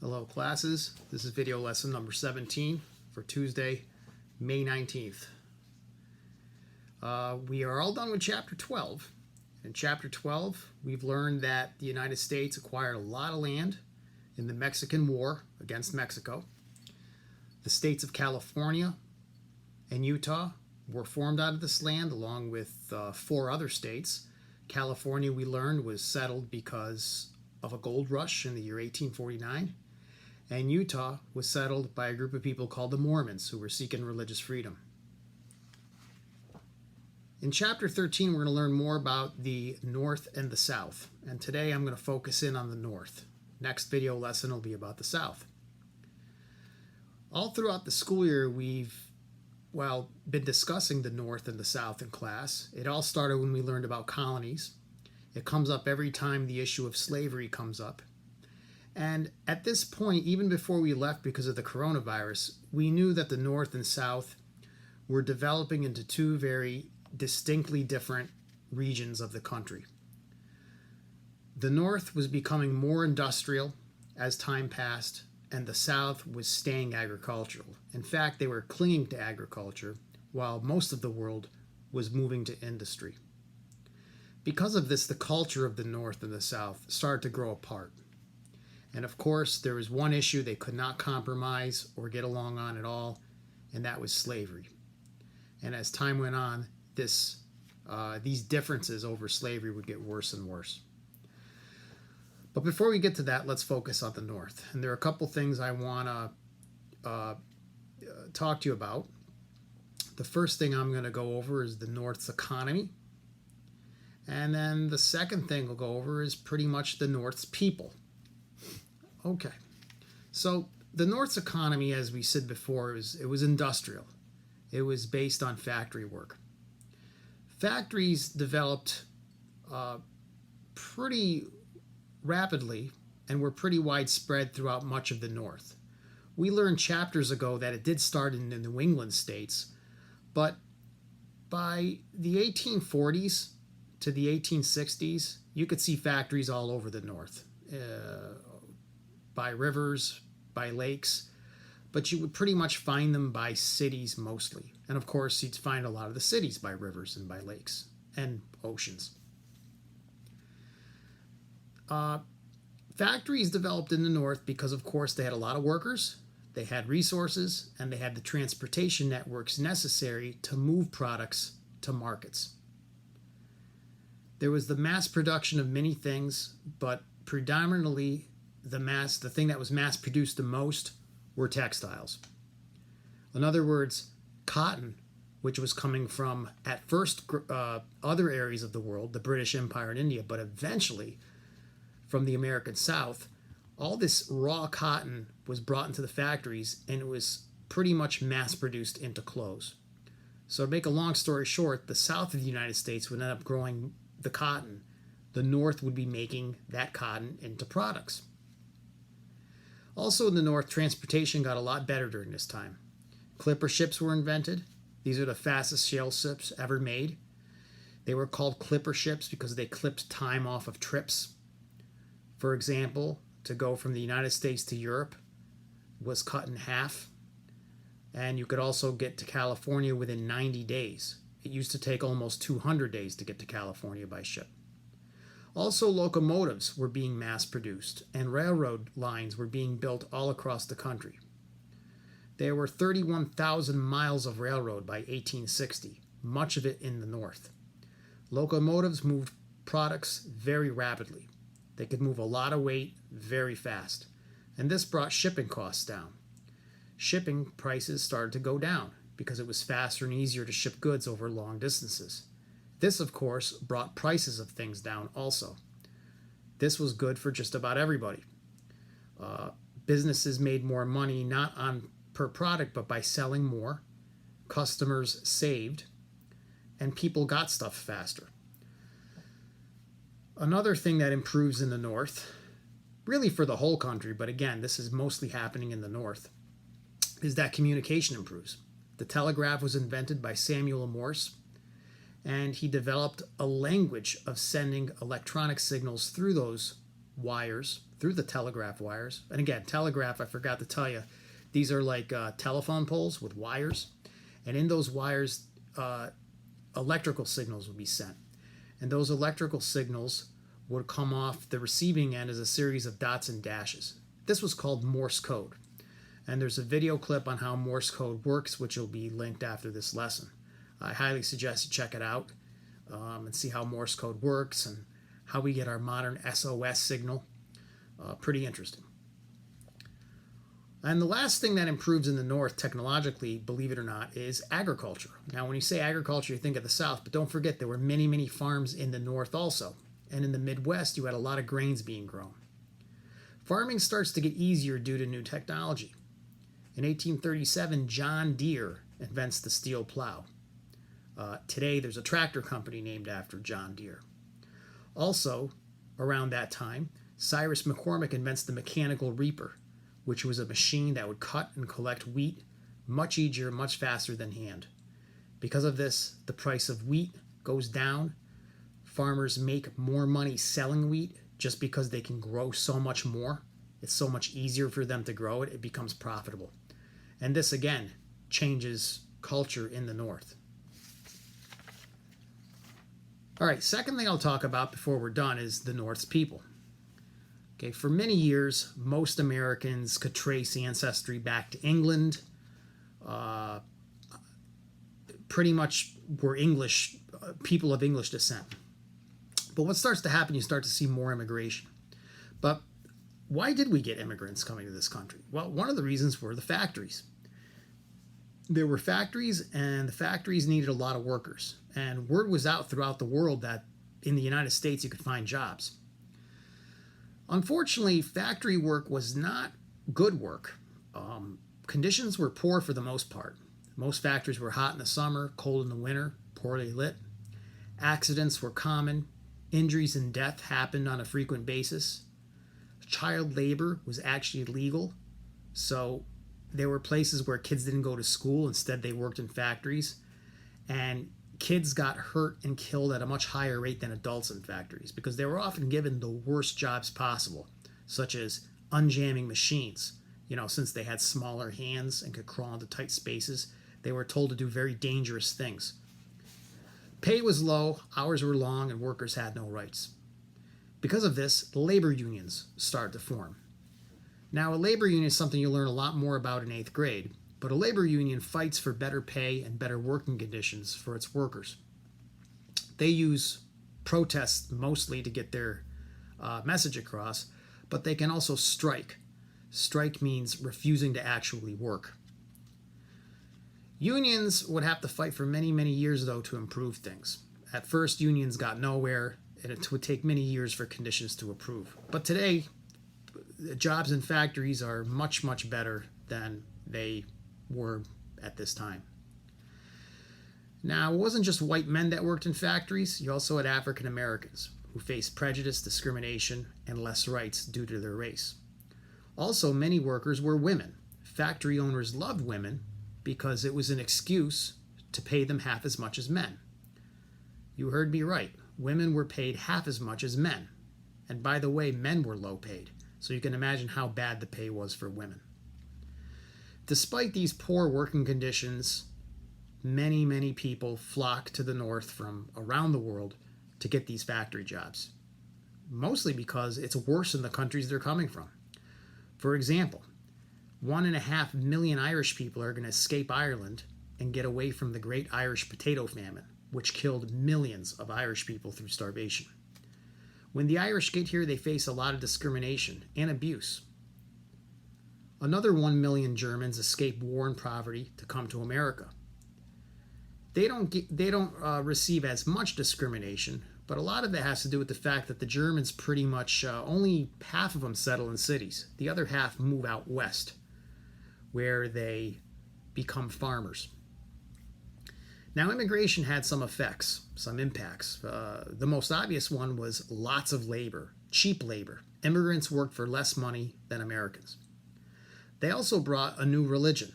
Hello classes, this is video lesson number 17 for Tuesday, May 19th. We are all done with chapter 12. In chapter 12, we've learned that the United States acquired a lot of land in the Mexican War against Mexico. The states of California and Utah were formed out of this land along with 4 other states. California, we learned, was settled because of a gold rush in the year 1849. And Utah was settled by a group of people called the Mormons who were seeking religious freedom. In chapter 13, we're going to learn more about the North and the South. And today I'm going to focus in on the North. Next video lesson will be about the South. All throughout the school year, we've been discussing the North and the South in class. It all started when we learned about colonies. It comes up every time the issue of slavery comes up. And at this point, even before we left because of the coronavirus, we knew that the North and South were developing into 2 very distinctly different regions of the country. The North was becoming more industrial as time passed, and the South was staying agricultural. In fact, they were clinging to agriculture while most of the world was moving to industry. Because of this, the culture of the North and the South started to grow apart. And of course, there was one issue they could not compromise or get along on at all, and that was slavery. And as time went on, these differences over slavery would get worse and worse. But before we get to that, let's focus on the North. And there are a couple things I want to talk to you about. The first thing I'm going to go over is the North's economy. And then the second thing we'll go over is pretty much the North's people. Okay, so the North's economy, as we said before, it was industrial. It was based on factory work. Factories developed pretty rapidly and were pretty widespread throughout much of the North. We learned chapters ago that it did start in the New England states, but by the 1840s to the 1860s, you could see factories all over the North. By rivers, by lakes, but you would pretty much find them by cities mostly. And of course, you'd find a lot of the cities by rivers and by lakes and oceans. Factories developed in the North because, of course, they had a lot of workers, they had resources, and they had the transportation networks necessary to move products to markets. There was the mass production of many things, but predominantly the thing that was mass produced the most were textiles. In other words, cotton, which was coming from, at first, other areas of the world, the British Empire and India, but eventually from the American South, all this raw cotton was brought into the factories and it was pretty much mass produced into clothes. So to make a long story short, the South of the United States would end up growing the cotton. The North would be making that cotton into products. Also in the North, transportation got a lot better during this time. Clipper ships were invented. These are the fastest sail ships ever made. They were called clipper ships because they clipped time off of trips. For example, to go from the United States to Europe was cut in half. And you could also get to California within 90 days. It used to take almost 200 days to get to California by ship. Also, locomotives were being mass-produced, and railroad lines were being built all across the country. There were 31,000 miles of railroad by 1860, much of it in the North. Locomotives moved products very rapidly. They could move a lot of weight very fast, and this brought shipping costs down. Shipping prices started to go down because it was faster and easier to ship goods over long distances. This, of course, brought prices of things down also. This was good for just about everybody. Businesses made more money not on per product, but by selling more. Customers saved, and people got stuff faster. Another thing that improves in the North, really for the whole country, but again, this is mostly happening in the North, is that communication improves. The telegraph was invented by Samuel Morse, and he developed a language of sending electronic signals through those wires, through the telegraph wires. And again, telegraph, I forgot to tell you, these are like telephone poles with wires. And in those wires, electrical signals would be sent. And those electrical signals would come off the receiving end as a series of dots and dashes. This was called Morse code. And there's a video clip on how Morse code works, which will be linked after this lesson. I highly suggest you check it out and see how Morse code works and how we get our modern SOS signal. Pretty interesting. And the last thing that improves in the North technologically, believe it or not, is agriculture. Now, when you say agriculture, you think of the South, but don't forget there were many, many farms in the North also. And in the Midwest, you had a lot of grains being grown. Farming starts to get easier due to new technology. In 1837, John Deere invents the steel plow. Today, there's a tractor company named after John Deere. Also, around that time, Cyrus McCormick invents the mechanical reaper, which was a machine that would cut and collect wheat much easier, much faster than hand. Because of this, the price of wheat goes down. Farmers make more money selling wheat just because they can grow so much more. It's so much easier for them to grow it. It becomes profitable. And this, again, changes culture in the North. All right, second thing I'll talk about before we're done is the North's people. Okay, for many years, most Americans could trace ancestry back to England. Pretty much were English, people of English descent. But what starts to happen, you start to see more immigration. But why did we get immigrants coming to this country? Well, one of the reasons were the factories. There were factories, and the factories needed a lot of workers. And word was out throughout the world that in the United States you could find jobs. Unfortunately, factory work was not good work. Conditions were poor for the most part. Most factories were hot in the summer, cold in the winter, poorly lit. Accidents were common. Injuries and death happened on a frequent basis. Child labor was actually legal. So there were places where kids didn't go to school. Instead, they worked in factories. And kids got hurt and killed at a much higher rate than adults in factories because they were often given the worst jobs possible, such as unjamming machines. Since they had smaller hands and could crawl into tight spaces, they were told to do very dangerous things. Pay was low, hours were long, and workers had no rights. Because of this, labor unions started to form. Now, a labor union is something you'll learn a lot more about in 8th grade, but a labor union fights for better pay and better working conditions for its workers. They use protests mostly to get their message across, but they can also strike. Strike means refusing to actually work. Unions would have to fight for many, many years, though, to improve things. At first, unions got nowhere, and it would take many years for conditions to improve. But today, jobs in factories are much, much better than they were at this time. Now, it wasn't just white men that worked in factories. You also had African Americans who faced prejudice, discrimination, and less rights due to their race. Also, many workers were women. Factory owners loved women because it was an excuse to pay them half as much as men. You heard me right. Women were paid half as much as men. And by the way, men were low paid. So you can imagine how bad the pay was for women. Despite these poor working conditions, many, many people flock to the North from around the world to get these factory jobs. Mostly because it's worse in the countries they're coming from. For example, 1.5 million Irish people are going to escape Ireland and get away from the Great Irish Potato Famine, which killed millions of Irish people through starvation. When the Irish get here, they face a lot of discrimination and abuse. Another 1 million Germans escape war and poverty to come to America. They don't receive as much discrimination, but a lot of it has to do with the fact that the Germans pretty much only half of them settle in cities. The other half move out west, where they become farmers. Now, immigration had some effects, some impacts. The most obvious one was lots of labor, cheap labor. Immigrants worked for less money than Americans. They also brought a new religion.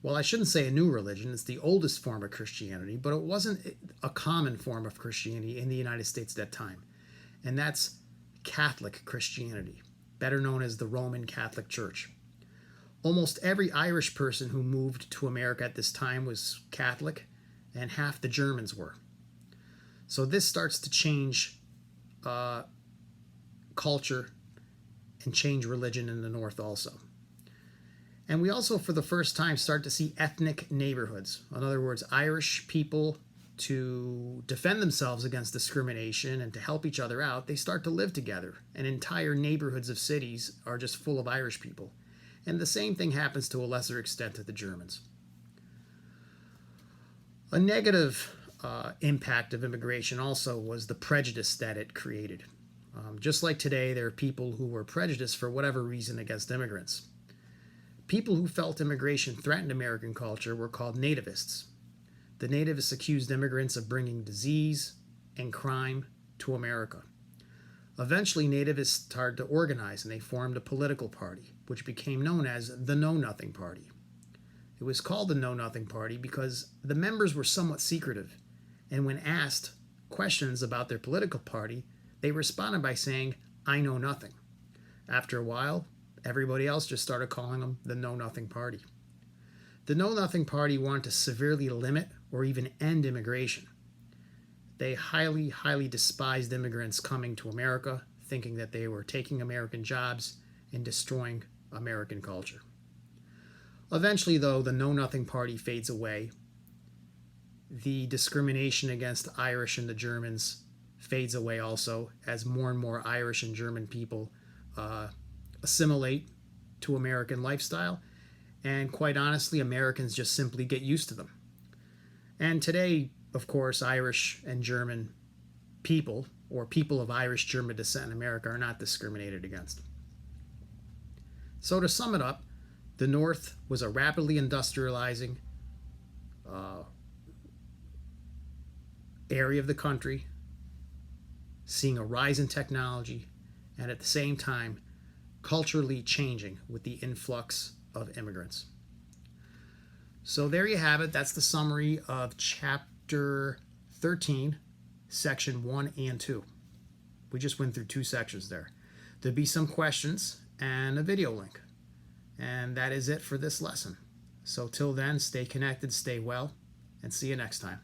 Well, I shouldn't say a new religion. It's the oldest form of Christianity, but it wasn't a common form of Christianity in the United States at that time. And that's Catholic Christianity. better known as the Roman Catholic Church. Almost every Irish person who moved to America at this time was Catholic, and half the Germans were. So this starts to change culture and change religion in the North also. And we also, for the first time, start to see ethnic neighborhoods. In other words, Irish people, to defend themselves against discrimination and to help each other out, they start to live together. And entire neighborhoods of cities are just full of Irish people. And the same thing happens to a lesser extent to the Germans. A negative impact of immigration also was the prejudice that it created. Just like today, there are people who were prejudiced for whatever reason against immigrants. People who felt immigration threatened American culture were called nativists. The nativists accused immigrants of bringing disease and crime to America. Eventually, nativists started to organize, and they formed a political party, which became known as the Know Nothing Party. It was called the Know Nothing Party because the members were somewhat secretive, and when asked questions about their political party, they responded by saying, "I know nothing." After a while, everybody else just started calling them the Know Nothing Party. The Know Nothing Party wanted to severely limit or even end immigration. They highly, highly despised immigrants coming to America, thinking that they were taking American jobs and destroying American culture. Eventually, though, the Know Nothing Party fades away. The discrimination against the Irish and the Germans fades away also, as more and more Irish and German people assimilate to American lifestyle. And quite honestly, Americans just simply get used to them. And today, of course, Irish and German people, or people of Irish German descent in America, are not discriminated against. So to sum it up, the North was a rapidly industrializing area of the country, seeing a rise in technology, and at the same time, culturally changing with the influx of immigrants. So there you have it. That's the summary of Chapter 13, Section 1 and 2. We just went through 2 sections there. There'll be some questions and a video link. And that is it for this lesson. So till then, stay connected, stay well, and see you next time.